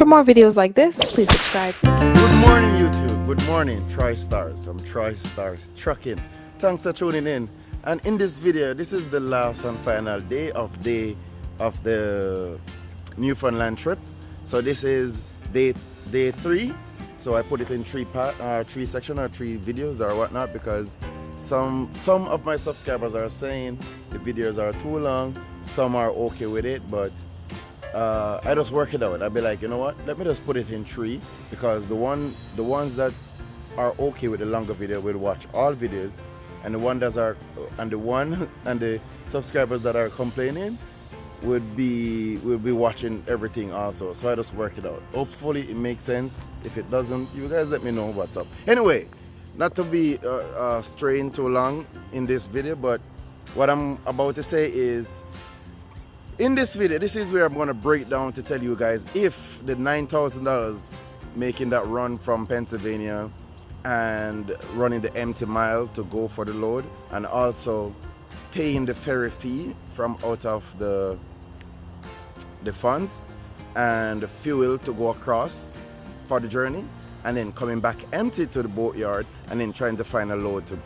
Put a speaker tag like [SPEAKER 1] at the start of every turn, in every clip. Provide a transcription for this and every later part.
[SPEAKER 1] For more videos like this, please subscribe.
[SPEAKER 2] Good morning, YouTube. Good morning, Troystarz. I'm Troystarz Trucking. Thanks for tuning in. And in this video, this is the last and final day of the Newfoundland trip. So this is day 3. So I put it in three sections or 3 videos or whatnot because some of my subscribers are saying the videos are too long. Some are okay with it, but I just work it out. I'll be like, you know what? Let me just put it in 3 because the ones that are okay with the longer video will watch all videos, and the subscribers that are complaining will be watching everything also. So I just work it out. Hopefully it makes sense. If it doesn't, you guys let me know what's up. Anyway, not to be straying too long in this video, but what I'm about to say is, in this video, this is where I'm going to break down to tell you guys if the $9,000 making that run from Pennsylvania and running the empty mile to go for the load, and also paying the ferry fee from out of the funds and the fuel to go across for the journey, and then coming back empty to the boatyard and then trying to find a load to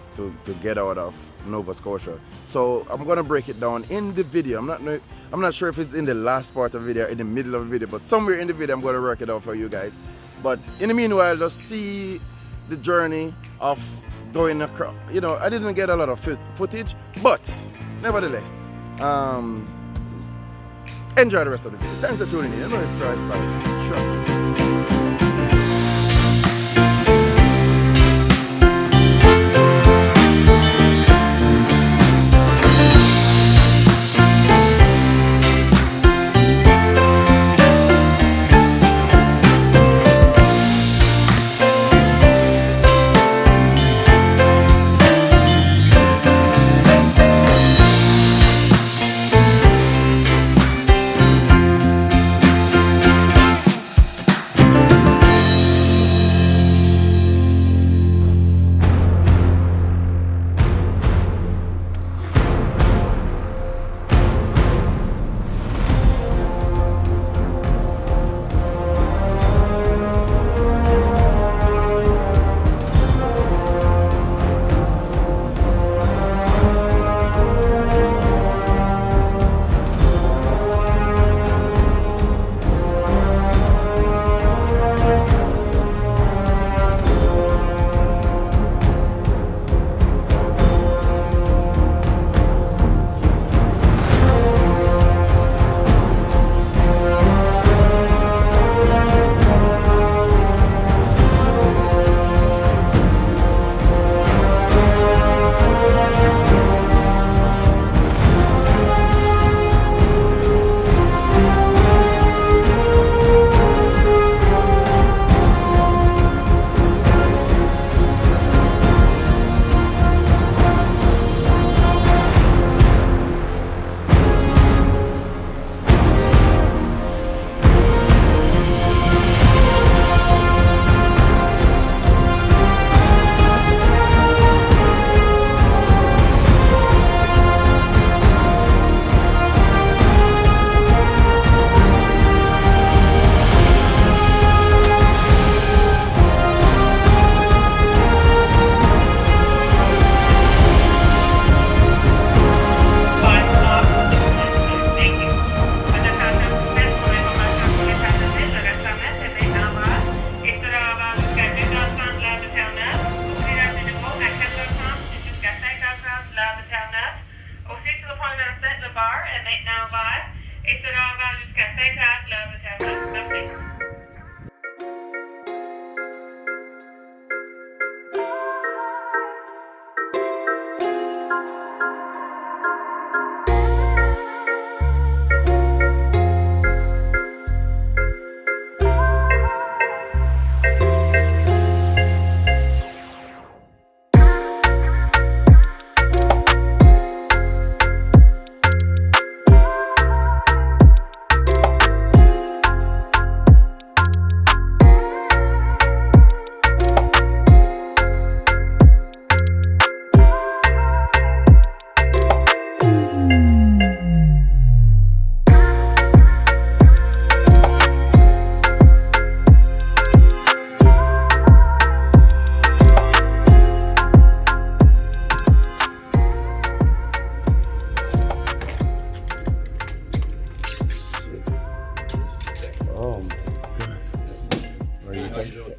[SPEAKER 2] get out of Nova Scotia. So I'm gonna break it down in the video. I'm not sure if it's in the last part of the video, in the middle of the video, but somewhere in the video I'm gonna work it out for you guys. But in the meanwhile, just see the journey of going across. You know, I didn't get a lot of footage, but nevertheless, enjoy the rest of the video. Thanks for tuning in. I know it's Troystarz.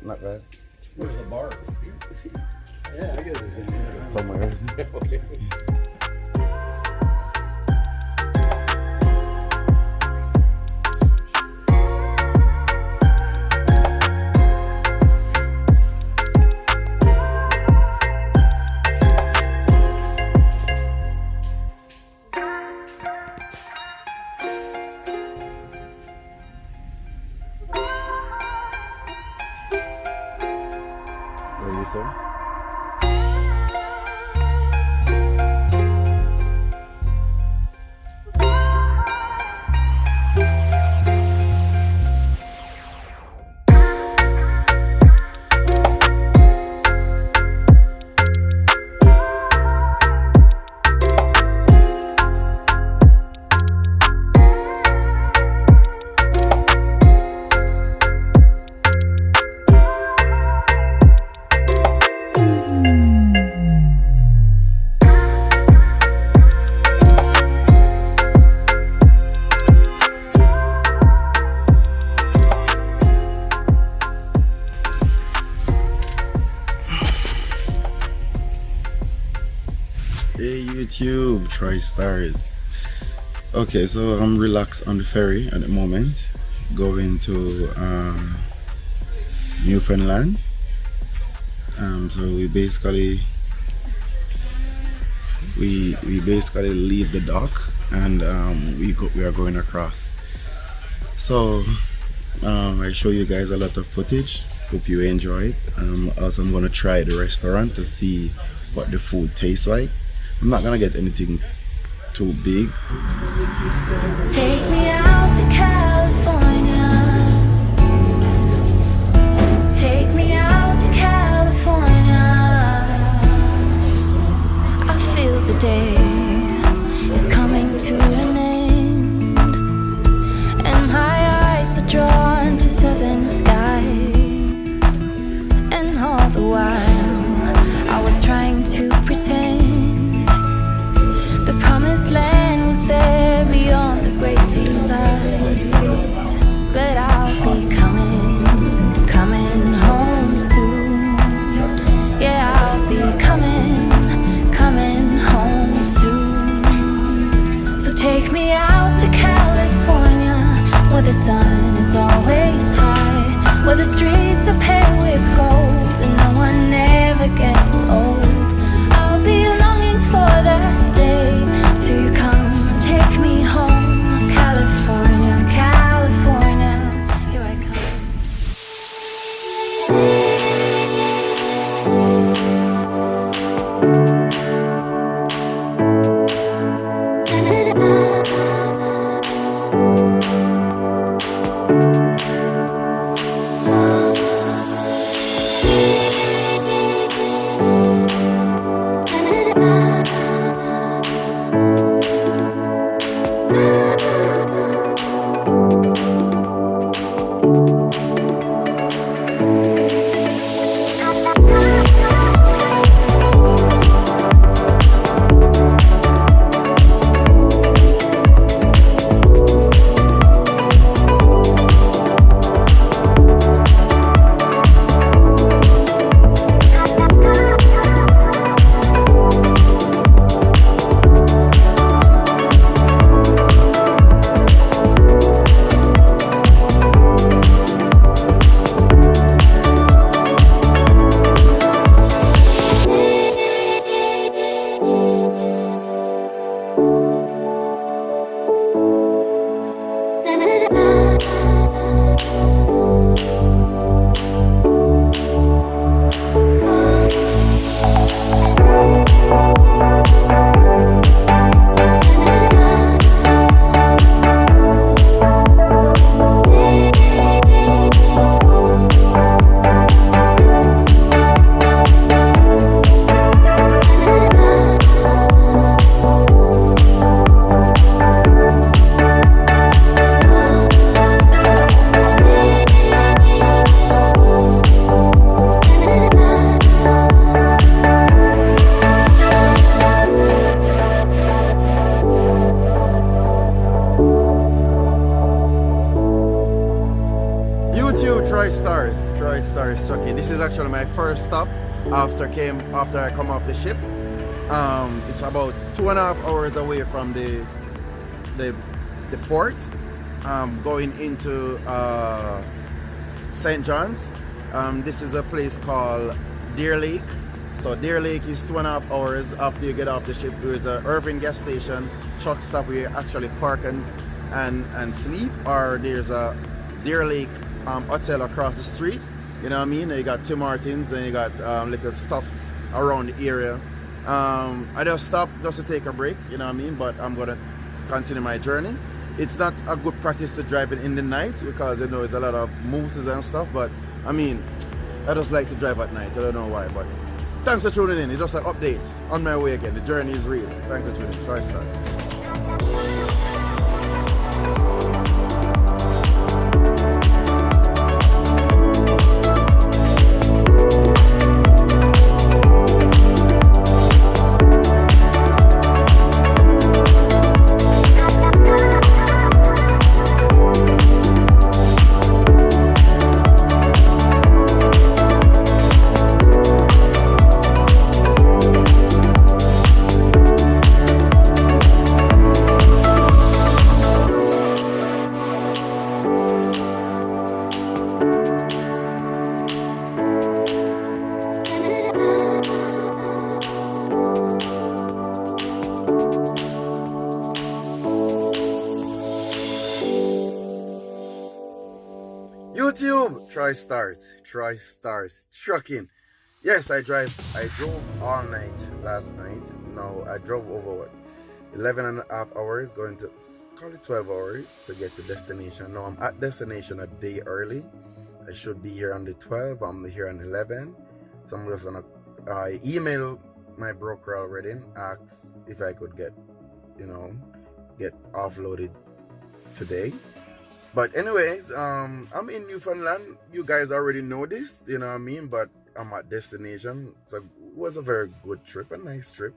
[SPEAKER 2] Not bad.
[SPEAKER 3] Where's the bar?
[SPEAKER 4] Yeah, I guess it's in here.
[SPEAKER 2] Somewhere else.
[SPEAKER 3] Okay.
[SPEAKER 2] What do you say? Hey YouTube, Troystarz. Okay, so I'm relaxed on the ferry at the moment, going to Newfoundland. So we basically leave the dock and we are going across. So I show you guys a lot of footage. Hope you enjoy it. Also, I'm gonna try the restaurant to see what the food tastes like. I'm not gonna get anything too big.
[SPEAKER 5] Take me out to California. Take me out to California. I feel the day is coming to an end, and my eyes are drawn to southern skies. And all the while I was trying to pretend the promised land was there beyond the great divide. But I'll be coming home soon. Yeah, I'll be coming home soon. So take me out to California, where the sun is always high, where the streets are paved with gold and no one ever gets old. I'll be longing for that day till you come and take me home. California, California,
[SPEAKER 2] Troystarz trucking. This is actually my first stop after I come off the ship. It's about 2.5 hours away from the port. Going into St. John's. This is a place called Deer Lake. So Deer Lake is 2.5 hours after you get off the ship. There is a Irving gas station, truck stop where you actually park and sleep, or there's a Deer Lake hotel across the street. You know what I mean? You got Tim Hortons and you got little stuff around the area. I just stopped just to take a break, you know what I mean? But I'm gonna continue my journey. It's not a good practice to drive in the night because you know there's a lot of mooses and stuff, but I mean, I just like to drive at night. I don't know why, but thanks for tuning in. It's just an update on my way again. The journey is real. Thanks for tuning in. Troystarz. YouTube, Troystarz trucking. Yes, I drove all night last night. Now I drove over 11.5 hours, going to call it 12 hours to get to destination. Now I'm at destination a day early. I should be here on the 12. I'm here on 11. So I'm just gonna email my broker already and ask if I could get offloaded today. But anyways, I'm in Newfoundland. You guys already know this, you know what I mean? But I'm at destination. So it was a very good trip, a nice trip.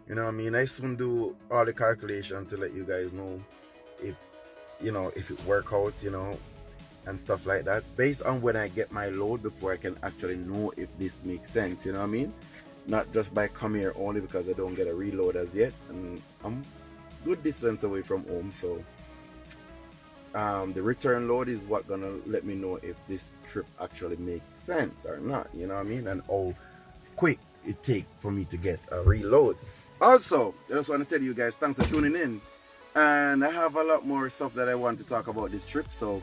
[SPEAKER 2] You know what I mean? I soon do all the calculation to let you guys know if it work out, and stuff like that. Based on when I get my load before I can actually know if this makes sense, you know what I mean? Not just by come here only because I don't get a reload as yet. And I'm good distance away from home, so the return load is what gonna let me know if this trip actually makes sense or not, you know what I mean, and how quick it take for me to get a reload. Also, I just want to tell you guys thanks for tuning in, and I have a lot more stuff that I want to talk about this trip, so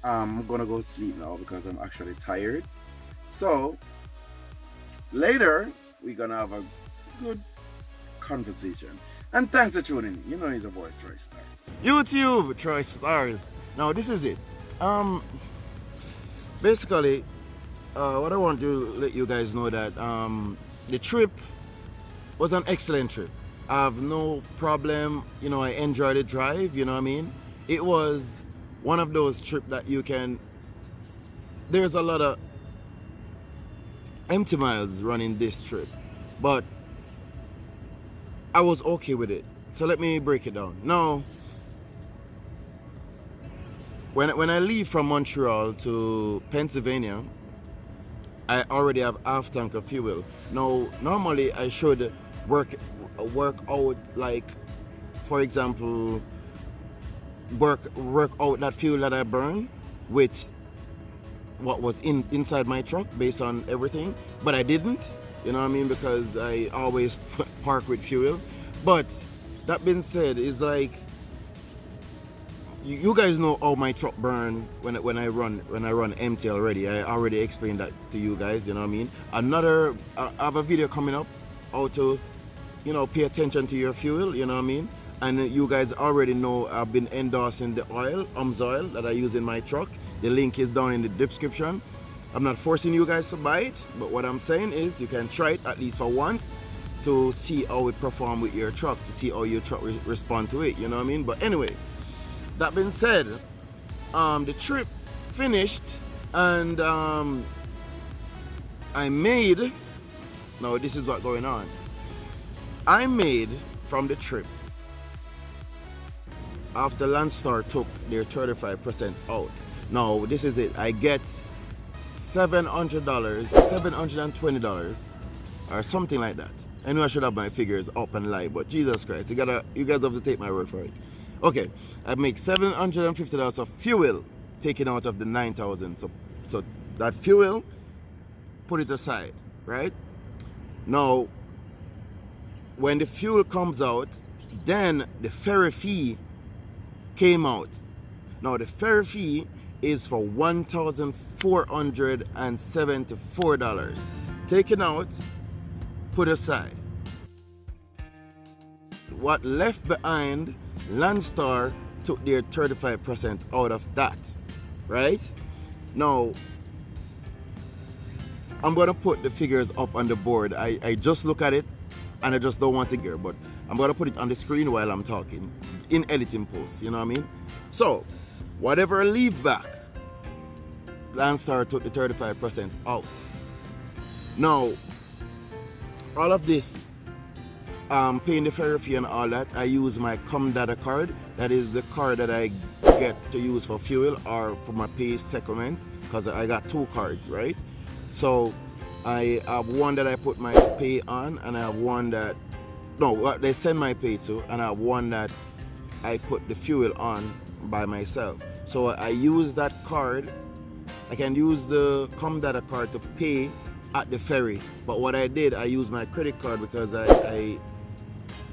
[SPEAKER 2] I'm gonna go sleep now because I'm actually tired. So later we're gonna have a good conversation. And thanks for tuning in. You know he's a boy, Troystarz. YouTube, Troystarz. Now this is it. Basically, what I want to let you guys know that the trip was an excellent trip. I have no problem. I enjoyed the drive. You know what I mean? It was one of those trips that you can. There's a lot of empty miles running this trip, but I was okay with it. So let me break it down. Now, when I leave from Montreal to Pennsylvania, I already have half tank of fuel. Now, normally I should work out, like, for example, work out that fuel that I burn with what was inside my truck based on everything, but I didn't. You know what I mean? Because I always park with fuel. But that being said, it's like you guys know how my truck burn when I run empty already. I already explained that to you guys. You know what I mean? I have a video coming up how to pay attention to your fuel. You know what I mean? And you guys already know I've been endorsing the oil, oil that I use in my truck. The link is down in the description. I'm not forcing you guys to buy it, but what I'm saying is you can try it at least for once to see how it perform with your truck, to see how your truck respond to it, you know what I mean? But anyway, that being said, the trip finished, and I made, now this is what's going on. I made from the trip, after Landstar took their 35% out. Now this is it, I get $700, $720 or something like that. I know I should have my figures up and live, but Jesus Christ, you guys have to take my word for it. Okay, I make $750 of fuel taken out of the 9,000. So that fuel, put it aside, right? Now, when the fuel comes out, then the ferry fee came out. Now the ferry fee is for $1,474. Taken out, put aside. What left behind, Landstar took their 35% out of that, right? Now, I'm gonna put the figures up on the board. I just look at it and I just don't want to gear, but I'm gonna put it on the screen while I'm talking in editing post, you know what I mean? So, whatever I leave back, Landstar took the 35% out. Now, all of this, paying the ferry fee and all that, I use my Comdata card. That is the card that I get to use for fuel or for my pay settlements, because I got two cards, right? So I have one that I put my pay on, and I have one that, no, they send my pay to, and I have one that I put the fuel on by myself. So I use that card. I can use the Comdata card to pay at the ferry, but what I did, I used my credit card because I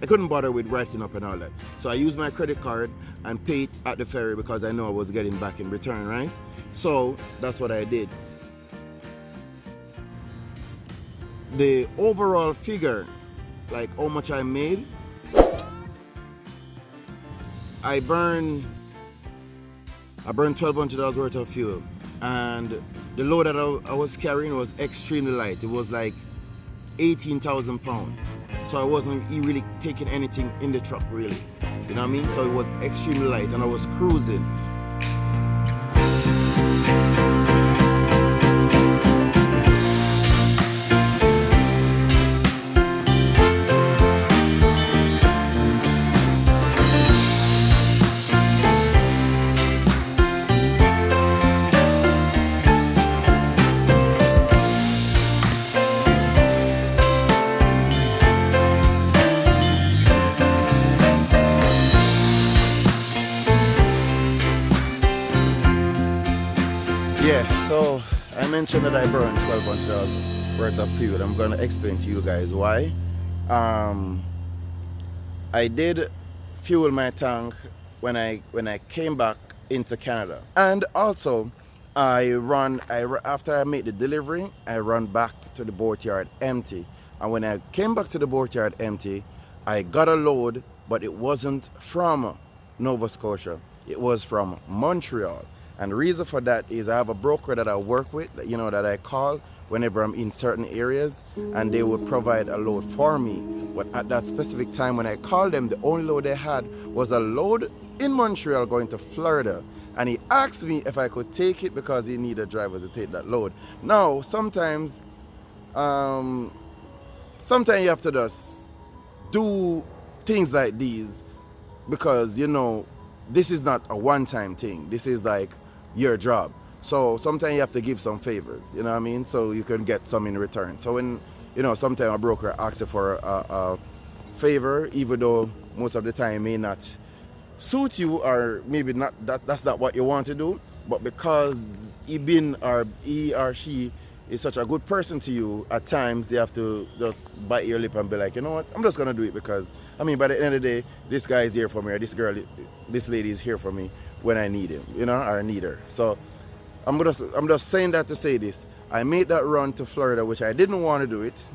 [SPEAKER 2] couldn't bother with writing up and all that. So I used my credit card and paid at the ferry because I know I was getting back in return, right? So that's what I did. The overall figure, like how much I made, I burned $1,200 worth of fuel, and the load that I was carrying was extremely light. It was like 18,000 pounds. So I wasn't really taking anything in the truck, really. You know what I mean? So it was extremely light, and I was cruising. Yeah, so I mentioned that I burned $1,200 worth of fuel. I'm gonna explain to you guys why. I did fuel my tank when I came back into Canada, and also after I made the delivery, I run back to the boatyard empty. And when I came back to the boatyard empty, I got a load, but it wasn't from Nova Scotia. It was from Montreal. And the reason for that is I have a broker that I work with, you know, that I call whenever I'm in certain areas, and they would provide a load for me. But at that specific time when I called them, the only load they had was a load in Montreal going to Florida. And he asked me if I could take it because he needed a driver to take that load. Now, sometimes you have to just do things like these because, you know, this is not a one-time thing. This is like your job. So sometimes you have to give some favors, you know what I mean? So you can get some in return. So when, you know, sometimes a broker asks you for a favor, even though most of the time it may not suit you, or maybe not that's not what you want to do, but because he or she is such a good person to you, at times you have to just bite your lip and be like, you know what, I'm just gonna do it because, I mean, by the end of the day, this guy is here for me, or this lady is here for me when I need him, you know, or I need her. So I'm just saying that to say this. I made that run to Florida, which I didn't want to do it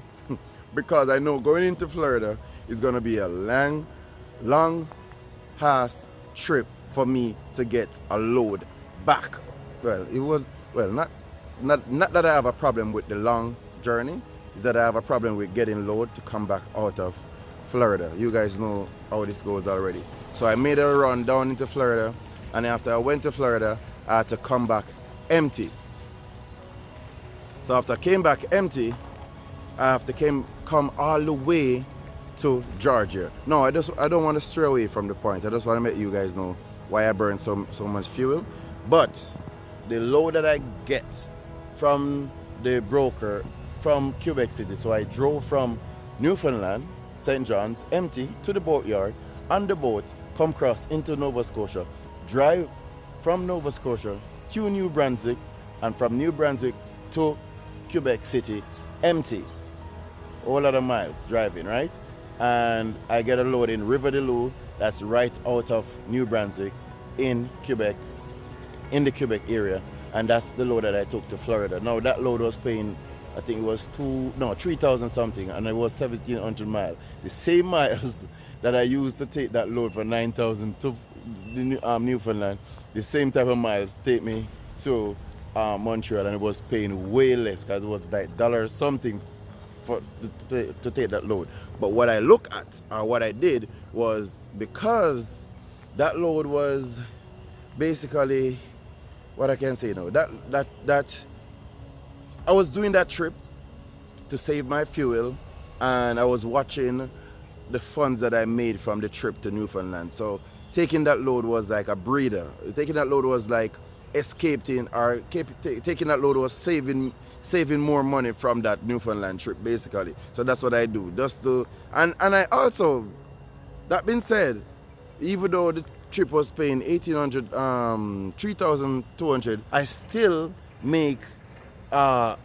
[SPEAKER 2] because I know going into Florida is gonna be a long ass trip for me to get a load back. Well, it was, well, not that I have a problem with the long journey, is that I have a problem with getting load to come back out of Florida. You guys know how this goes already. So I made a run down into Florida, and after I went to Florida, I had to come back empty. So after I came back empty, I have to come all the way to Georgia. No, I don't want to stray away from the point. I just want to make you guys know why I burn so much fuel. But the load that I get from the broker from Quebec City. So I drove from Newfoundland, St. John's, empty, to the boatyard, on the boat, come across into Nova Scotia, drive from Nova Scotia to New Brunswick, and from New Brunswick to Quebec City, empty. A whole lot of miles driving, right? And I get a load in River-de-Loup, that's right out of New Brunswick in Quebec, in the Quebec area. And that's the load that I took to Florida. Now that load was paying, I think it was 3,000 something, and it was 1,700 miles. The same miles that I used to take that load for 9,000 to Newfoundland, the same type of miles take me to Montreal, and it was paying way less because it was like $1 something to take that load. But what I look at, or what I did, was because that load was basically, what I can say now, that I was doing that trip to save my fuel, and I was watching the funds that I made from the trip to Newfoundland. So taking that load was like a breather. Taking that load was like taking that load was saving more money from that Newfoundland trip, basically. So that's what I do. And I also, that being said, even though the trip was paying 1,800, 3,200, I still make I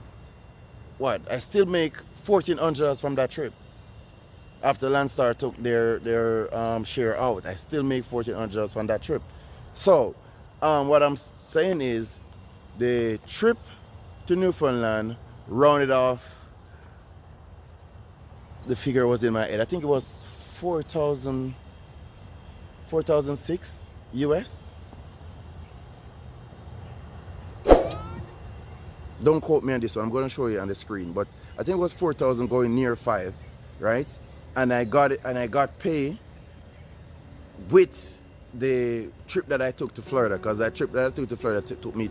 [SPEAKER 2] still make $1,400 from that trip. After Landstar took their share out, I still make $1,400 from that trip. So what I'm saying is, the trip to Newfoundland rounded off, the figure was in my head, I think it was 4,006 US. Don't quote me on this one, I'm going to show you on the screen, but I think it was 4,000 going near 5, right? And I got it, and I got pay with the trip that I took to Florida, because that trip that I took to Florida took me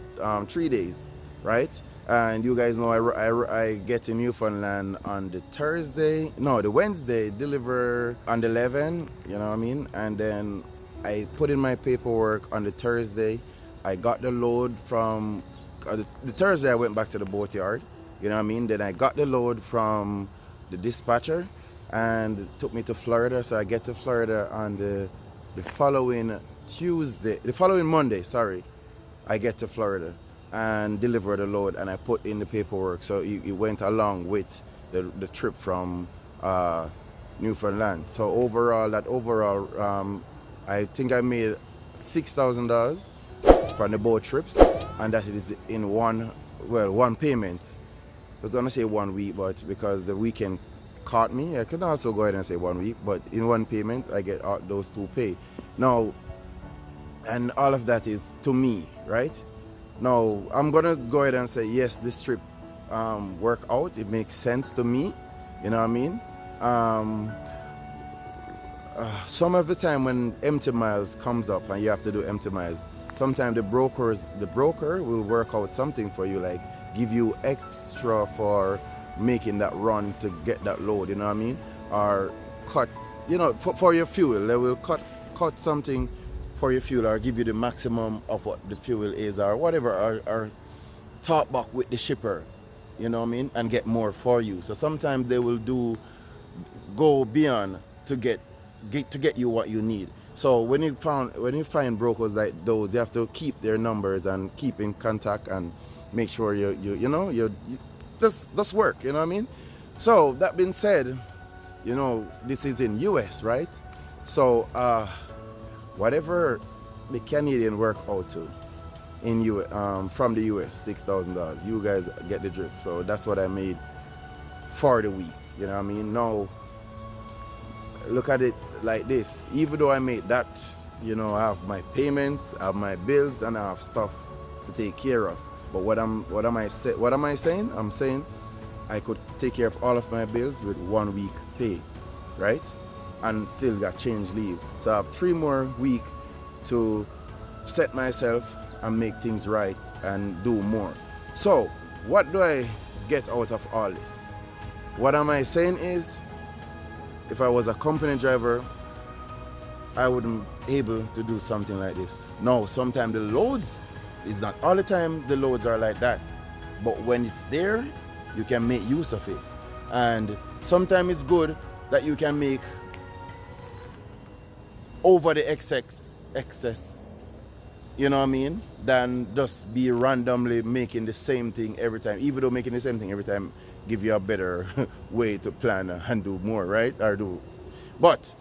[SPEAKER 2] 3 days, right? And you guys know I get to Newfoundland on the Wednesday, deliver on the 11th, you know what I mean? And then I put in my paperwork on the Thursday. I got the load from, the Thursday I went back to the boatyard, you know what I mean? Then I got the load from the dispatcher, and it took me to Florida. So I get to Florida on the following Monday, I get to Florida and deliver the load, and I put in the paperwork. So it went along with the trip from Newfoundland. So overall, I think I made $6,000 from the boat trips, and that is in one payment. I was gonna say 1 week, but because the weekend caught me, I could also go ahead and say 1 week, but in one payment I get those two pay. Now, and all of that is to me, right? Now I'm gonna go ahead and say yes, this trip worked out. It makes sense to me, you know what I mean? Some of the time when empty miles comes up and you have to do empty miles, sometimes the broker will work out something for you, like give you extra for making that run to get that load, you know what I mean? Or cut, you know, for your fuel, they will cut something for your fuel, or give you the maximum of what the fuel is, or whatever, or talk back with the shipper, you know what I mean, and get more for you. So sometimes they will go beyond to get you what you need. So when you find brokers like those, you have to keep their numbers and keep in contact and make sure you just work, you know what I mean? So that being said, you know, this is in US, right? So whatever the Canadian work out to in from the US, $6,000, you guys get the drift. So that's what I made for the week, you know what I mean? Now look at it like this. Even though I made that, you know, I have my payments, I have my bills, and I have stuff to take care of. But what am I saying? I'm saying I could take care of all of my bills with 1 week pay, right? And still got change leave. So I have 3 more weeks to set myself and make things right and do more. So what do I get out of all this? What am I saying is, if I was a company driver, I wouldn't be able to do something like this. No, sometimes the loads is not all the time the loads are like that. but when it's there, you can make use of it. And sometimes it's good that you can make over the excess, you know what I mean, than just be randomly making the same thing every time. Even though making the same thing every time give you a better way to plan and do more, right? But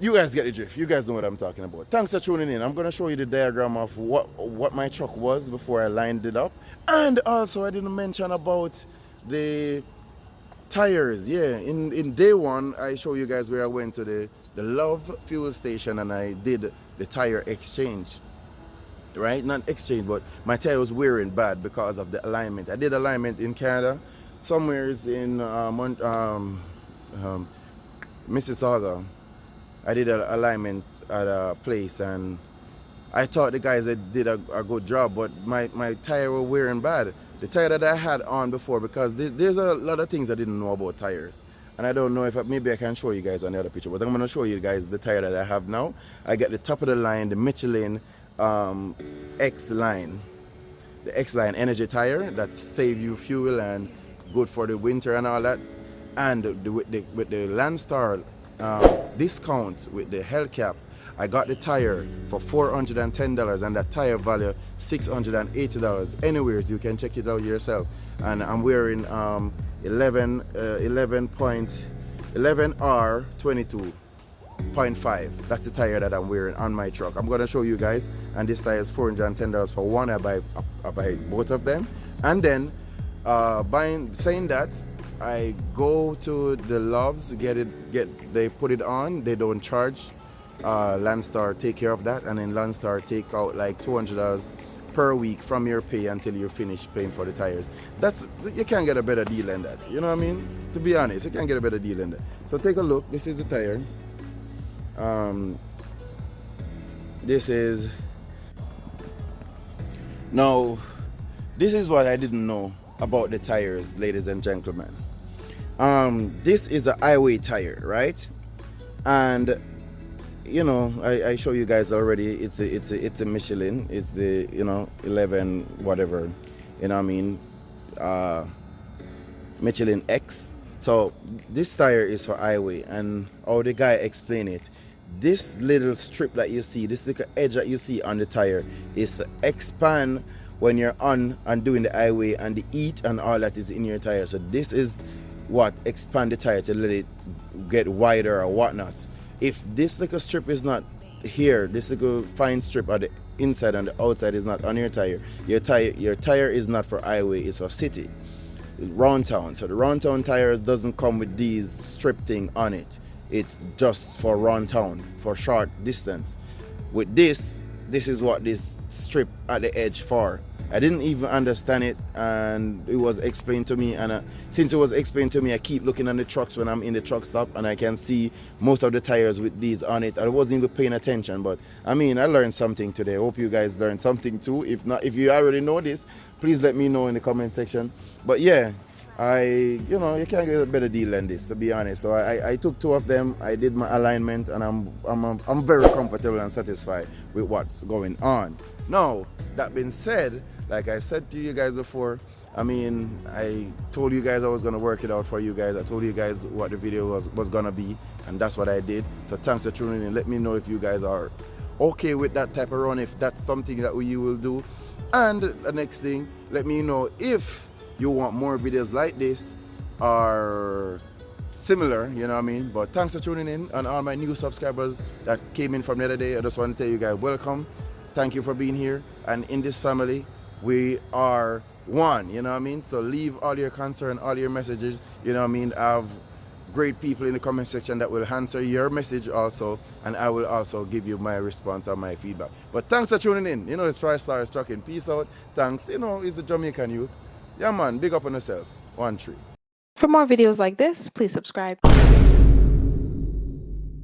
[SPEAKER 2] you guys get the drift. You guys know what I'm talking about. Thanks for tuning in. I'm going to show you the diagram of what my truck was before I lined it up. And also I didn't mention about the tires. Yeah, in day one, I show you guys where I went to the Love fuel station and I did the tire exchange. Right? Not exchange, but my tire was wearing bad because of the alignment. I did alignment in Canada, somewhere in Mississauga. I did an alignment at a place and I thought the guys that did a good job, but my tire were wearing bad. The tire that I had on before, because there's a lot of things I didn't know about tires. And I don't know if maybe I can show you guys on the other picture, but I'm going to show you guys the tire that I have now. I got the top of the line, the Michelin X line. The X line energy tire that save you fuel and good for the winter and all that. And with the Landstar discount with the Hellcap, I got the tire for $410 and that tire value $680. Anyways, you can check it out yourself. And I'm wearing 11R22.5. That's the tire that I'm wearing on my truck. I'm gonna show you guys, and this tire is $410 for one. I buy both of them, and then saying that, I go to the Loves, they put it on. They don't charge. Landstar take care of that, and then Landstar take out like $200 per week from your pay until you finish paying for the tires. You can't get a better deal than that. You know what I mean? To be honest, you can't get a better deal than that. So take a look. This is the tire. This is what I didn't know about the tires, ladies and gentlemen. This is a highway tire, right? And you know, I show you guys already. It's a Michelin. It's the 11 whatever, you know what I mean, Michelin X. So this tire is for highway, and how the guy explained it, this little strip that you see, this little edge that you see on the tire, is to expand when you're on and doing the highway, and the heat and all that is in your tire. So this is what expand the tire to let it get wider or whatnot. If this little strip is not here, this little fine strip on the inside and the outside is not on your tire tire is not for highway, it's for city, round town. So the round town tires doesn't come with these strip thing on it. It's just for round town, for short distance. With this is what this strip at the edge for. I didn't even understand it, and it was explained to me, and since it was explained to me, I keep looking on the trucks when I'm in the truck stop, and I can see most of the tires with these on it. I wasn't even paying attention, but I mean, I learned something today. I hope you guys learned something too. If not, if you already know this, please let me know in the comment section. But yeah, you can't get a better deal than this, to be honest. So I took two of them, I did my alignment, and I'm very comfortable and satisfied with what's going on. Now, that being said, like I said to you guys before, I mean, I told you guys I was gonna work it out for you guys. I told you guys what the video was gonna be, and that's what I did. So thanks for tuning in. Let me know if you guys are okay with that type of run, if that's something that you will do. And the next thing, let me know if you want more videos like this or similar, you know what I mean? But thanks for tuning in, and all my new subscribers that came in from the other day, I just want to tell you guys welcome. Thank you for being here, and in this family we are one, you know what I mean? So leave all your concern, all your messages, you know what I mean? I have great people in the comment section that will answer your message also, and I will also give you my response and my feedback. But thanks for tuning in. It's Troystarz trucking. Peace out. Thanks. It's the Jamaican youth. Yeah man, big up on yourself. 1-3.
[SPEAKER 1] For more videos like this, please subscribe.